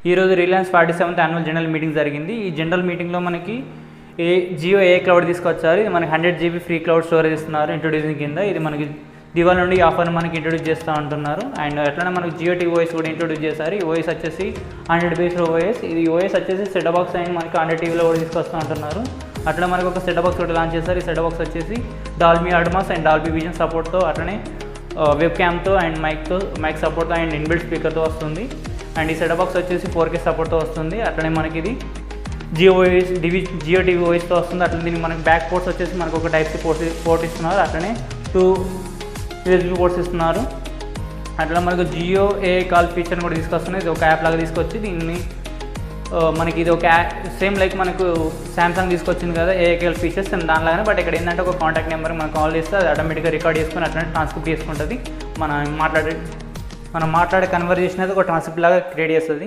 ఈరోజు Reliance 47th annual general meeting జరిగింది. ఈ జనరల్ మీటింగ్లో మనకి జియో ఏ క్లౌడ్ తీసుకొచ్చారు. ఇది మనకి 100 GB ఫ్రీ క్లౌడ్ స్టోరేజ్ ఇస్తున్నారు ఇంట్రొడ్యూసింగ్ కింద. ఇది మనకి దివాళి నుండి ఈ ఆఫర్ని మనకి ఇంట్రొడ్యూస్ చేస్తూ ఉంటున్నారు. అండ్ అట్లనే మనకి జియో టీ ఓఎస్ కూడా ఇంట్రొడ్యూస్ చేశారు. ఈ ఓఎస్ వచ్చేసి 100 బేస్ ఓఎస్. ఇది ఓఎస్ వచ్చేసి సెట్ బాక్స్ అయిన మనకి 100 టీవీలో కూడా తీసుకొస్తూ ఉంటున్నారు. అట్లా మనకు ఒక సెట్ బాక్స్ కూడా లాంచ్ చేశారు. ఈ సెట్ బాక్స్ వచ్చేసి డాల్బీ అడ్మాస్ అండ్ డాల్బీ విజన్ సపోర్ట్తో, అట్లనే వెబ్ క్యామ్తో అండ్ మైక్ సపోర్ట్తో అండ్ ఇన్బిల్ట్ స్పీకర్తో వస్తుంది. అండ్ ఈ సెట్ బాక్స్ వచ్చేసి 4K సపోర్ట్తో వస్తుంది. అట్లనే మనకి ఇది జియో టీవీ ఓఎస్తో వస్తుంది. అట్లా దీనికి మనకి బ్యాక్ పోర్ట్స్ వచ్చేసి మనకు ఒక టైప్-C పోర్ట్ ఇస్తున్నారు. అట్లనే 2 USB పోర్ట్స్ ఇస్తున్నారు. అట్లా మనకు జియో ఏ కాల్ ఫీచర్ని కూడా తీసుకొస్తున్నాయి. ఇది ఒక యాప్ లాగా తీసుకొచ్చి దీన్ని మనకి ఇది ఒక సేమ్ లైక్ మనకు సామ్సంగ్ తీసుకొచ్చింది కదా ఏఐకాల్ ఫీచర్స్ దానిలాగానే. బట్ ఇక్కడ ఏంటంటే ఒక కాంటాక్ట్ నెంబర్ మనం కాల్ చేస్తే అది ఆటోమేటిక్గా రికార్డ్ చేసుకుని అట్లనే ట్రాన్స్క్రిప్ట్ చేసుకుంటుంది. మనం మాట్లాడే కన్వర్జేషన్ అయితే ఒక ట్రాన్స్క్రిప్ట్ లాగా క్రియేట్ చేస్తుంది.